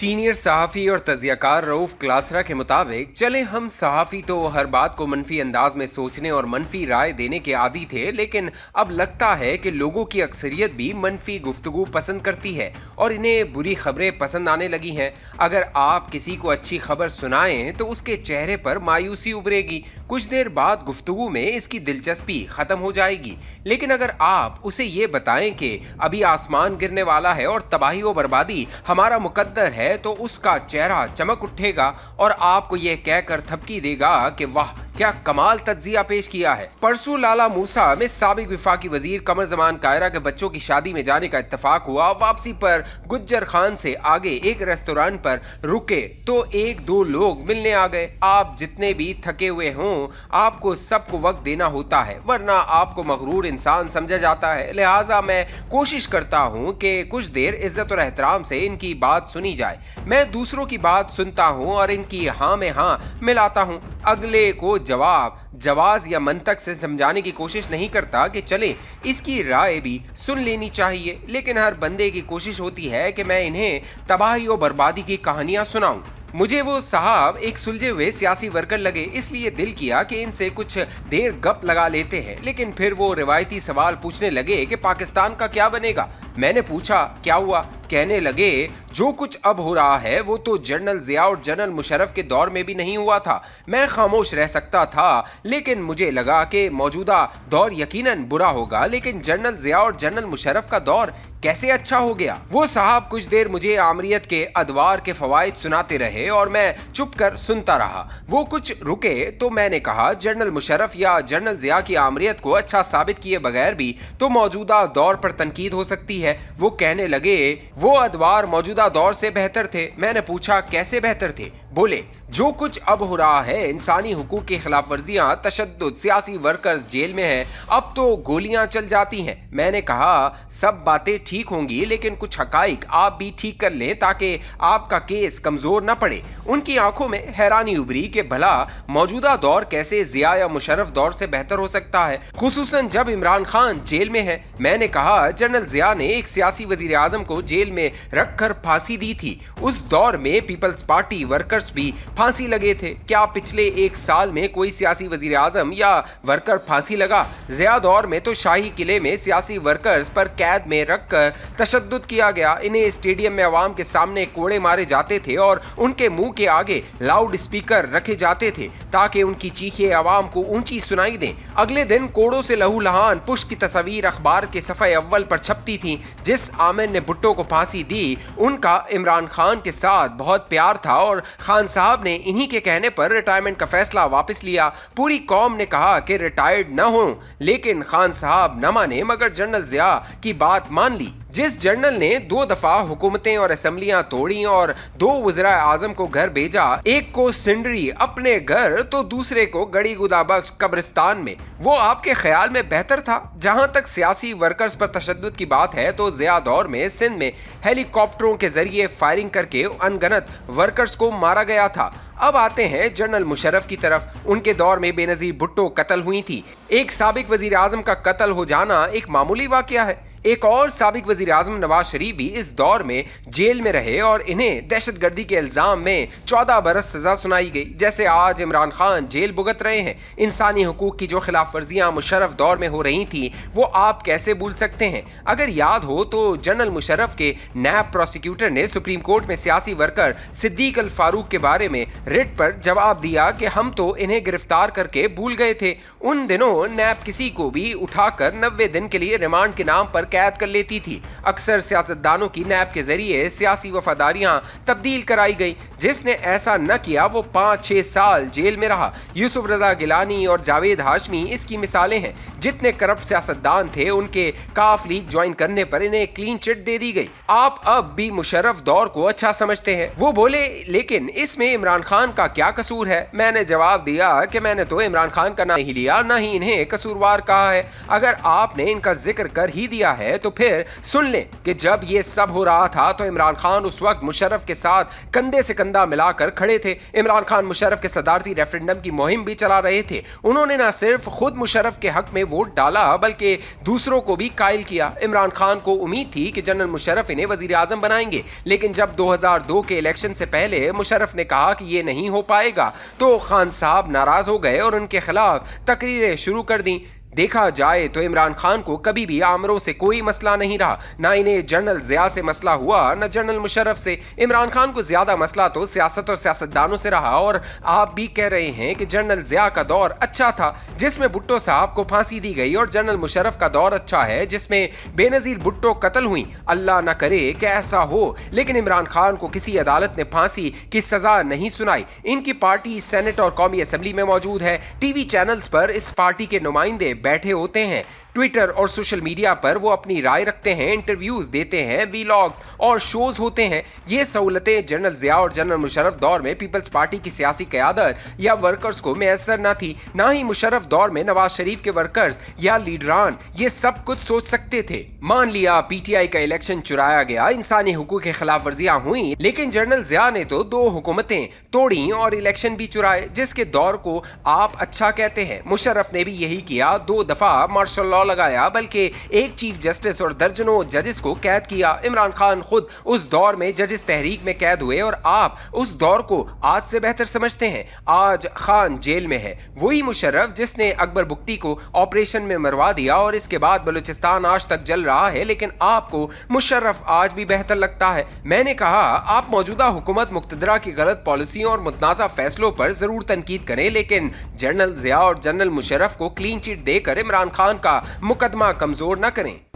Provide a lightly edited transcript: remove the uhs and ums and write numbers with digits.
Senior सहाफ़ी और तज़ियाकार रऊफ़ क्लासरा के मुताबिक चले हम सहाफ़ी तो हर बात को मनफी अंदाज में सोचने और मनफी राय देने के आदी थे, लेकिन अब लगता है कि लोगों की अक्सरियत भी मनफी गुफ्तगू पसंद करती है और इन्हें बुरी खबरें पसंद आने लगी हैं। अगर आप किसी को अच्छी खबर सुनाएं तो उसके चेहरे पर मायूसी उभरेगी, कुछ देर बाद गुफ्तगू में इसकी दिलचस्पी ख़त्म हो जाएगी। लेकिन अगर आप उसे ये बताएं कि अभी आसमान गिरने वाला है और तबाही व बर्बादी हमारा मुकद्दर है, तो उसका चेहरा चमक उठेगा और आपको यह कहकर थपकी देगा कि वाह क्या कमाल तज्जिया पेश किया है। परसों लाला मूसा में साबिक विफाकी वजीर कमर जमान कायरा के बच्चों की शादी में जाने का इत्तेफाक हुआ। वापसी पर गुज्जर खान से आगे एक रेस्टोरेंट पर रुके तो एक दो लोग मिलने आ गए। आप जितने भी थके हुए हों, आपको सबको वक्त देना होता है, वरना आपको मगरूर इंसान समझा जाता है। लिहाजा मैं कोशिश करता हूँ कि कुछ देर इज्जत और एहतराम से इनकी बात सुनी जाए। मैं दूसरों की बात सुनता हूँ और इनकी हाँ में हाँ मिलाता हूँ, अगले को जवाब जवाज या मंतक से समझाने की कोशिश नहीं करता कि चले इसकी राय भी सुन लेनी चाहिए। लेकिन हर बंदे की कोशिश होती है कि मैं इन्हें तबाही और बर्बादी की कहानियां सुनाऊं। मुझे वो साहब एक सुलझे हुए सियासी वर्कर लगे, इसलिए दिल किया कि इनसे कुछ देर गप लगा लेते हैं। लेकिन फिर वो रिवायती सवाल पूछने लगे कि पाकिस्तान का क्या बनेगा। मैंने पूछा क्या हुआ। कहने लगे जो कुछ अब हो रहा है वो तो जनरल जिया और जनरल मुशर्रफ के दौर में भी नहीं हुआ था। मैं खामोश रह सकता था, लेकिन मुझे लगा कि मौजूदा दौर यकीनन बुरा होगा, लेकिन जनरल जिया और जनरल मुशर्रफ का दौर कैसे अच्छा हो गया। वो साहब कुछ देर मुझे आमरीत के अदवार के फवाइद सुनाते रहे और मैं चुप कर सुनता रहा। वो कुछ रुके तो मैंने कहा जनरल मुशर्रफ या जनरल जिया की आमरीत को अच्छा साबित किए बगैर भी तो मौजूदा दौर पर तनकीद हो सकती है। वो कहने लगे वो अदवार मौजूदा दौर से बेहतर थे। मैंने पूछा कैसे बेहतर थे। बोले जो कुछ अब हो रहा है, इंसानी हुकूक की खिलाफ वर्जियाँ, तशद्दुद, सियासी वर्कर्स जेल में हैं, अब तो गोलियां चल जाती हैं। मैंने कहा सब बातें ठीक होंगी, लेकिन कुछ हकाइक आप भी ठीक कर लें ताकि आपका केस कमजोर न पड़े। उनकी आंखों में हैरानी उभरी कि भला मौजूदा दौर कैसे जिया या मुशर्रफ दौर से बेहतर हो सकता है, खुसूसन जब इमरान खान जेल में है। मैंने कहा जनरल जिया ने एक सियासी वजीर आजम को जेल में रख कर फांसी दी थी। उस दौर में पीपल्स पार्टी वर्कर्स भी फांसी लगे थे। क्या पिछले एक साल में कोई सियासी वजीर आजम या वर्कर फांसी लगा? जिया दौर में तो शाही किले में सियासी वर्कर्स पर कैद में रखकर तशद्दुद किया गया। इन्हें स्टेडियम में अवाम के सामने कोड़े मारे जाते थे और उनके मुंह के आगे लाउड स्पीकर रखे जाते थे ताकि उनकी चीखें अवाम को ऊंची सुनाई दें। अगले दिन कोड़ों से लहू लहान पुष्ट की तस्वीर अखबार के सफ़े अव्वल पर छपती थी। जिस आमिर ने भुट्टो को फांसी दी, उनका इमरान खान के साथ बहुत प्यार था और खान साहब ने इन्हीं के कहने पर रिटायरमेंट का फैसला वापस लिया। पूरी कौम ने कहा कि रिटायर्ड न हो, लेकिन खान साहब न माने, मगर जनरल जिया की बात मान ली। जिस जनरल ने 2 दफा हुकूमतें और असम्बलियां तोड़ी और 2 वज़ीर आज़म को घर भेजा, एक को सिंडरी अपने घर तो दूसरे को गड़ी गुदाबख्श कब्रिस्तान में, वो आपके ख्याल में बेहतर था? जहां तक सियासी वर्कर्स पर तशद्दुद की बात है तो जिया दौर में सिंध में हेलीकॉप्टरों के जरिए फायरिंग करके अनगनत वर्कर्स को मारा गया था। अब आते हैं जनरल मुशर्रफ की तरफ। उनके दौर में बेनजीर भुट्टो कत्ल हुई थी। एक साबिक वजीर आजम का कत्ल हो जाना एक मामूली वाकया है। एक और साबिक वजीर आजम नवाज शरीफ भी इस दौर में जेल में रहे और इन्हें दहशतगर्दी के इल्जाम में 14 बरस सजा सुनाई गई, जैसे आज इमरान खान जेल भुगत रहे हैं। इंसानी हुकूक की जो खिलाफ वर्जियाँ मुशर्रफ दौर में हो रही थी वो आप कैसे भूल सकते हैं? अगर याद हो तो जनरल मुशर्रफ के नैब प्रोसिक्यूटर ने सुप्रीम कोर्ट में सियासी वर्कर सिद्दीक अल फारूक के बारे में रिट पर जवाब दिया कि हम तो इन्हें गिरफ्तार करके भूल गए थे। उन दिनों नैब किसी को भी उठाकर 90 दिन के लिए रिमांड के नाम पर कैद कर लेती थी। अक्सर सियासतदानों की नैब के जरिए सियासी वफादारियां तब्दील कराई गई। जिसने ऐसा न किया वो 5-6 साल जेल में रहा। यूसुफ रजा गिलानी और जावेद हाशमी इसकी मिसालें हैं। जितने करप्ट सियासतदान थे उनके काफ लीग ज्वाइन करने पर इन्हें क्लीन चिट दे दी गई। आप अब भी मुशर्रफ दौर को अच्छा समझते हैं। वो बोले लेकिन इसमें इमरान खान का क्या कसूर है? मैंने जवाब दिया कि मैंने तो इमरान खान का नाम नहीं लिया, न ही इन्हें कसूरवार कहा है। अगर आपने इनका जिक्र कर ही दिया है है तो फिर सुन लें कि जब ये सब हो रहा था तो इमरान खान उस वक्त मुशर्रफ के साथ कंधे से कंधा मिलाकर खड़े थे। इमरान खान मुशर्रफ के सदारती रेफरेंडम की मुहिम भी चला रहे थे। उन्होंने न सिर्फ खुद मुशर्रफ के हक में वोट डाला बल्कि दूसरों को भी कायल किया। इमरान खान को उम्मीद थी कि जनरल मुशर्रफ इन्हें वजीर आजम बनाएंगे, लेकिन जब 2002 के इलेक्शन से पहले मुशर्रफ ने कहा कि ये नहीं हो पाएगा तो खान साहब नाराज हो गए और उनके खिलाफ तकरीरें शुरू कर दी। देखा जाए तो इमरान खान को कभी भी आमरों से कोई मसला नहीं रहा, ना इन्हें जनरल ज़िया से मसला हुआ न जनरल मुशर्रफ से। इमरान खान को ज़्यादा मसला तो सियासत और सियासतदानों से रहा, और आप भी कह रहे हैं कि जनरल ज़िया का दौर अच्छा था जिसमें भुट्टो साहब को फांसी दी गई, और जनरल मुशर्रफ का दौर अच्छा है जिसमें बेनज़ीर भुट्टो कत्ल हुई। अल्लाह न करे कि ऐसा हो, लेकिन इमरान खान को किसी अदालत ने फांसी की सज़ा नहीं सुनाई। इनकी पार्टी सेनेट और कौमी असम्बली में मौजूद है। टीवी चैनल्स पर इस पार्टी के नुमाइंदे बैठे होते हैं। ट्विटर और सोशल मीडिया पर वो अपनी राय रखते हैं, इंटरव्यूज देते हैं, वीलॉग्स और शोज होते हैं। ये सहूलतें जनरल ज़िया और जनरल मुशर्रफ दौर में पीपल्स पार्टी की सियासी क़यादत या वर्कर्स को मैसर न थी। ना ही मुशर्रफ दौर में नवाज शरीफ के वर्कर्स या लीडरान ये सब कुछ सोच सकते थे। मान लिया पीटीआई का इलेक्शन चुराया गया, इंसानी हुकूक की खिलाफ वर्जियां हुई, लेकिन जनरल ज़िया ने तो 2 हुकूमतें तोड़ी और इलेक्शन भी चुराए, जिसके दौर को आप अच्छा कहते हैं। मुशर्रफ ने भी यही किया, 2 दफा मार्शल लॉ लगाया, बल्कि एक चीफ जस्टिस और दर्जनों जजेस को कैद किया। इमरान खान खुद उस दौर में जजेस तहरीक में कैद हुए, और आप उस दौर को आज से बेहतर समझते हैं। आज खान जेल में है, वही मुशर्रफ जिसने अकबर बुगटी को ऑपरेशन में मरवा दिया, और इसके बाद बलूचिस्तान आज तक जल रहा है, लेकिन आपको मुशर्रफ आज भी बेहतर लगता है। मैंने कहा आप मौजूदा हुकूमत मुक्तदरा की गलत पॉलिसियों और मुतनाज़ा फैसलों पर जरूर तनकीद करें, लेकिन जनरल ज़िया और जनरल मुशर्रफ को क्लीन चिट देकर इमरान खान का मुकदमा कमजोर न करें।